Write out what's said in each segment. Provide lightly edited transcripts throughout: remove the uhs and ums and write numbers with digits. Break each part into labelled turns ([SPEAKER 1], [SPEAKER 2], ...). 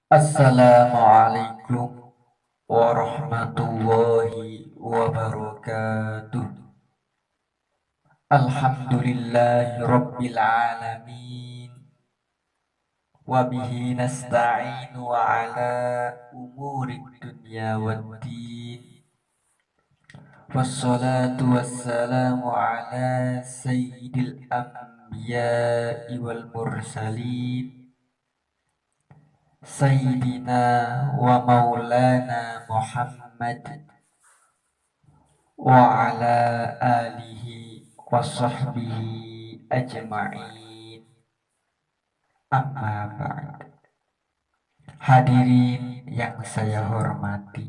[SPEAKER 1] Assalamualaikum warahmatullahi wabarakatuh. Alhamdulillahi rabbil alamin. Wabihi nasta'inu ala umuri dunya waddin. Wassalatu wassalamu ala sayyidil anbiya'i wal mursalin, Sayyidina wa maulana Muhammad wa ala alihi wa sahbihi ajma'in. Amma ba'd. Hadirin yang saya hormati,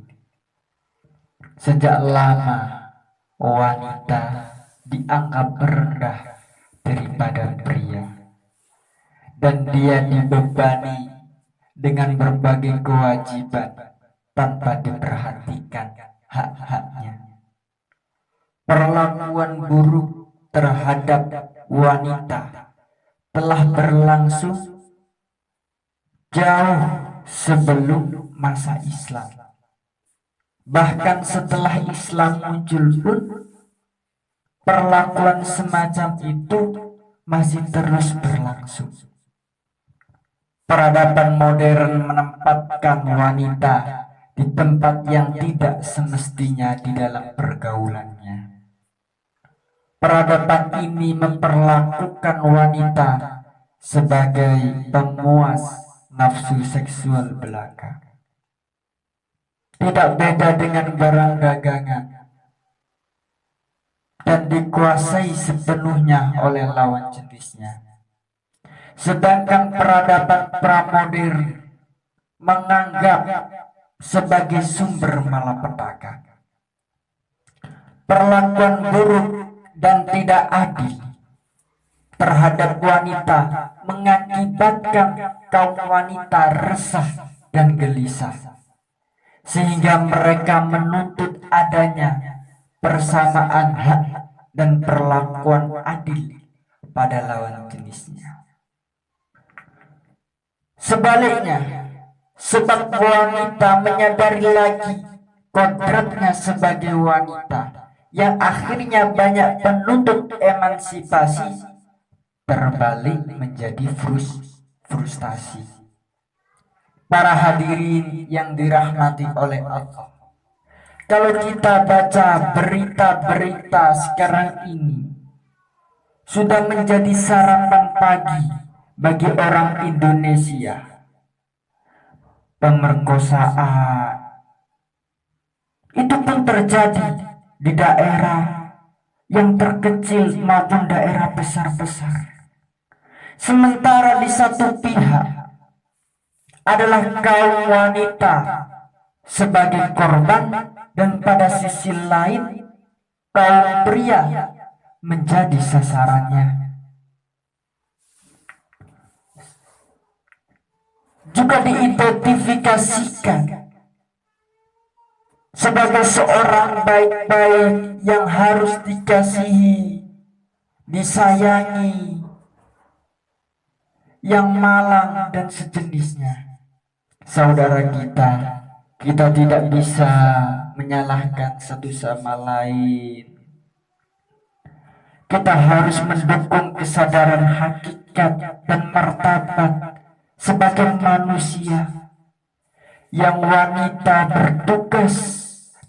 [SPEAKER 1] sejak lama wanita dianggap rendah daripada pria, dan dia dibebani dengan berbagai kewajiban tanpa diperhatikan hak-haknya. Perlakuan buruk terhadap wanita telah berlangsung jauh sebelum masa Islam. Bahkan setelah Islam muncul pun, perlakuan semacam itu masih terus berlangsung. Peradaban modern menempatkan wanita di tempat yang tidak semestinya di dalam pergaulannya. Peradaban ini memperlakukan wanita sebagai pemuas nafsu seksual belaka. Tidak beda dengan barang dagangan, dan dikuasai sepenuhnya oleh lawan jenisnya. Sedangkan peradaban pramodern menganggap sebagai sumber malapetaka. Perlakuan buruk dan tidak adil terhadap wanita mengakibatkan kaum wanita resah dan gelisah, sehingga mereka menuntut adanya persamaan hak dan perlakuan adil pada lawan jenisnya. Sebaliknya, sebab wanita menyadari lagi kodratnya sebagai wanita, yang akhirnya banyak penuntut emansipasi berbalik menjadi frustasi. Para hadirin yang dirahmati oleh Allah, kalau kita baca berita-berita sekarang ini, sudah menjadi sarapan pagi bagi orang Indonesia. Pemerkosaan itu pun terjadi di daerah yang terkecil maupun daerah besar-besar. Sementara di satu pihak adalah kaum wanita sebagai korban, dan pada sisi lain kaum pria menjadi sasarannya. Juga diidentifikasikan sebagai seorang baik-baik yang harus dikasihi, disayangi, yang malang dan sejenisnya. Saudara kita tidak bisa menyalahkan satu sama lain. Kita harus mendukung kesadaran hakikat dan martabat sebagai manusia, yang wanita bertugas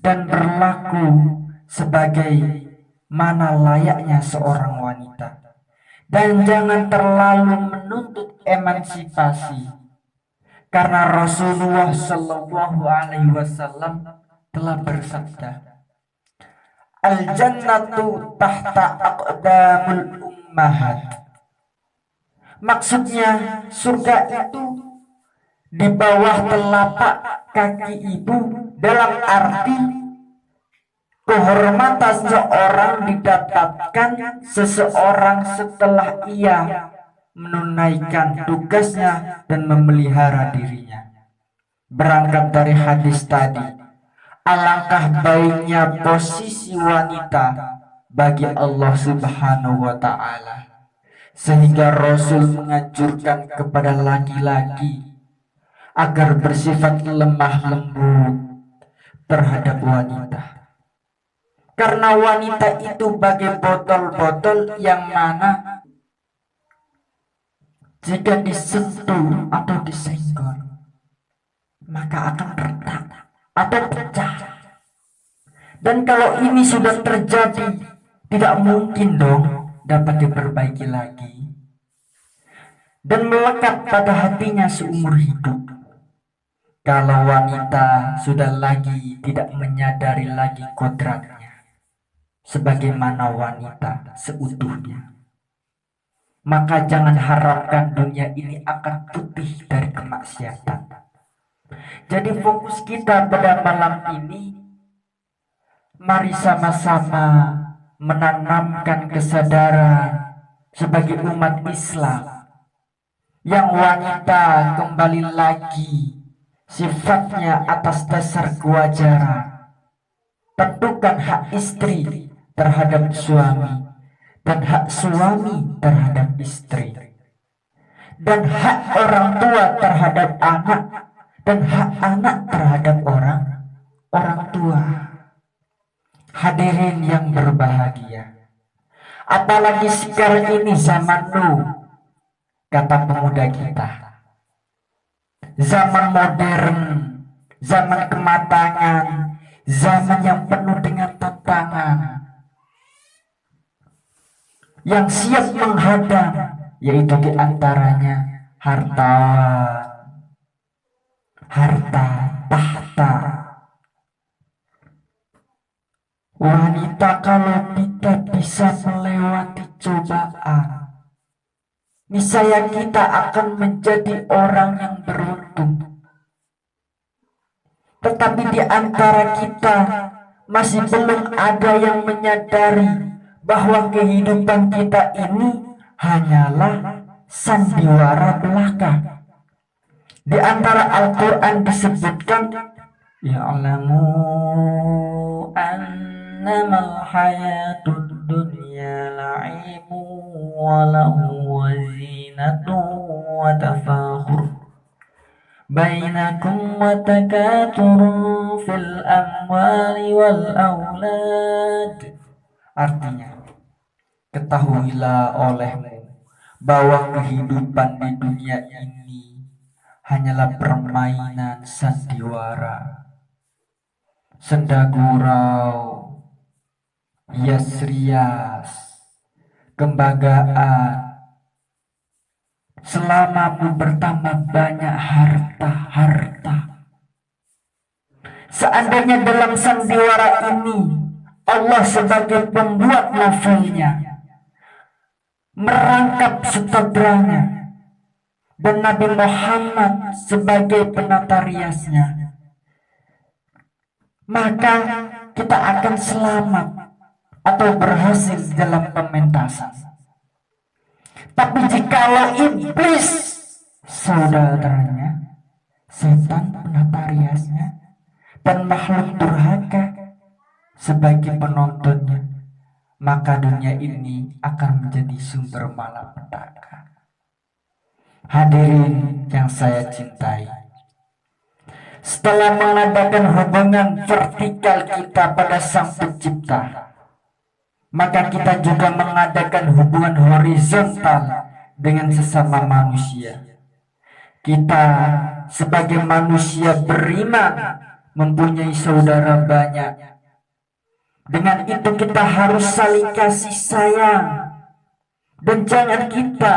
[SPEAKER 1] dan berlaku sebagai mana layaknya seorang wanita, dan jangan terlalu menuntut emansipasi, karena Rasulullah Shallallahu Alaihi Wasallam telah bersabda, Al-jannatu tahta aqdamul ummahat. Maksudnya surga itu di bawah telapak kaki ibu, dalam arti kehormatan seorang didapatkan seseorang setelah ia menunaikan tugasnya dan memelihara dirinya. Berangkat dari hadis tadi, alangkah baiknya posisi wanita bagi Allah Subhanahu wa Ta'ala, sehingga Rasul menganjurkan kepada laki-laki agar bersifat lemah lembut terhadap wanita. Karena wanita itu bagai botol-botol yang mana jika disentuh atau disenggol maka akan retak atau pecah. Dan kalau ini sudah terjadi, tidak mungkin dong dapat diperbaiki lagi dan melekat pada hatinya seumur hidup. Kalau wanita sudah lagi tidak menyadari lagi kodratnya sebagaimana wanita seutuhnya, maka jangan harapkan dunia ini akan putih dari kemaksiatan. Jadi fokus kita pada malam ini, mari sama-sama menanamkan kesadaran sebagai umat Islam yang wanita kembali lagi sifatnya atas dasar kewajaran. Tentukan hak istri terhadap suami dan hak suami terhadap istri, dan hak orang tua terhadap anak, dan hak anak terhadap orang tua. Hadirin yang berbahagia, apalagi sekarang ini zaman now, kata pemuda kita, zaman modern, zaman kematangan, zaman yang penuh dengan tantangan, yang siap menghadang, yaitu diantaranya hartawan, harta, tahta. Wanita kalau kita bisa melewati cobaan, niscaya kita akan menjadi orang yang beruntung. Tetapi di antara kita masih belum ada yang menyadari bahwa kehidupan kita ini hanyalah sandiwara belaka. Di antara Al-Quran disebutkan, ya'lamu annamal hayatud dunya la'ibu wa lahu wa zinatu wa tafakhur bainakum wa takaturun fil amwali wal aulad. Artinya, ketahuilah olehmu bahwa kehidupan di dunia ini hanyalah permainan sandiwara, senda gurau, hias rias, kebanggaan. Selama bertambah banyak harta. Seandainya dalam sandiwara ini Allah sebagai pembuat novelnya, merangkap sutradaranya, dan Nabi Muhammad sebagai penata riasnya, maka kita akan selamat atau berhasil dalam pementasan. Tapi jikalau iblis saudaranya, setan penata riasnya, dan makhluk durhaka sebagai penontonnya, maka dunia ini akan menjadi sumber malapetaka. Hadirin yang saya cintai, setelah mengadakan hubungan vertikal kita pada Sang Pencipta, maka kita juga mengadakan hubungan horizontal dengan sesama manusia. Kita sebagai manusia beriman mempunyai saudara banyak. Dengan itu kita harus saling kasih sayang, dan jangan kita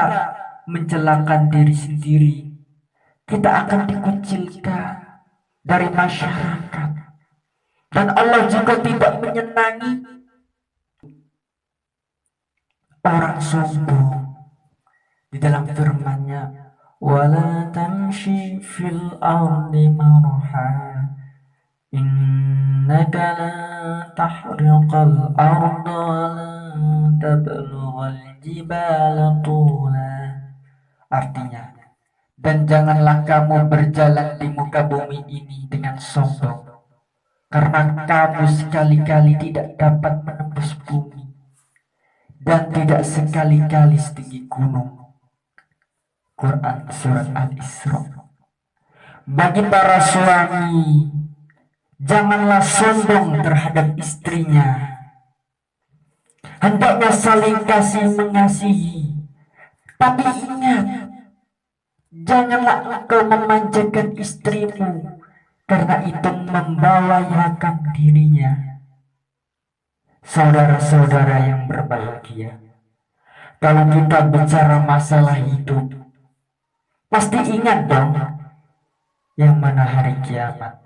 [SPEAKER 1] mencelakakan diri sendiri. Kita akan dikucilkan dari masyarakat, dan Allah juga tidak menyenangi orang sombong. Di dalam firman-Nya, wala tamshi fil ardi marha innaka la tahriqal arda wa la tablughal jibala tula. Artinya, dan janganlah kamu berjalan di muka bumi ini dengan sombong, karena kamu sekali-kali tidak dapat menembus bumi, dan tidak sekali-kali setinggi gunung. Quran Surat Al-Isra. Bagi para suami, janganlah sombong terhadap istrinya. Hendaknya saling kasih mengasihi. Tapi ingat, janganlah engkau memanjakan istrimu, karena itu membahayakan dirinya. Saudara-saudara yang berbahagia, kalau kita bicara masalah hidup, pasti ingat dong, yang mana hari kiamat.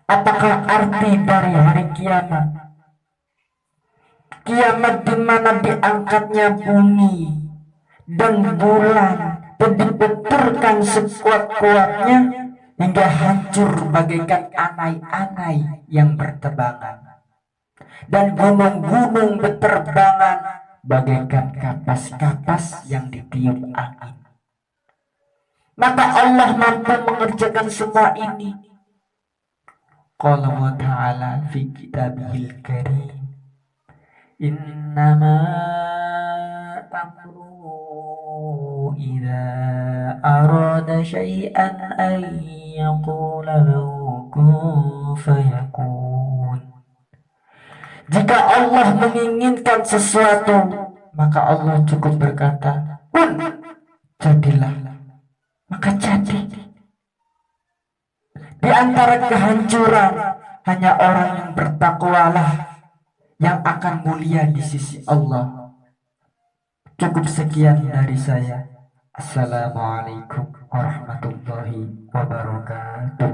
[SPEAKER 1] Apakah arti dari hari kiamat? Kiamat di mana diangkatnya bumi dan bulan dan dibenturkan sekuat-kuatnya hingga hancur bagaikan anai-anai yang berterbangan, dan gunung-gunung berterbangan bagaikan kapas-kapas yang ditiup angin. Maka Allah mampu mengerjakan semua ini. Qala wa ta'ala fi kitabihil karim, innama amru idza arada syai'an an yaqula lahu kun fayakun. Jika Allah menginginkan sesuatu, maka Allah cukup berkata, kun, jadilah, maka jadi. Di antara kehancuran, hanya orang yang bertakwalah yang akan mulia di sisi Allah. Cukup sekian dari saya. Assalamualaikum warahmatullahi wabarakatuh.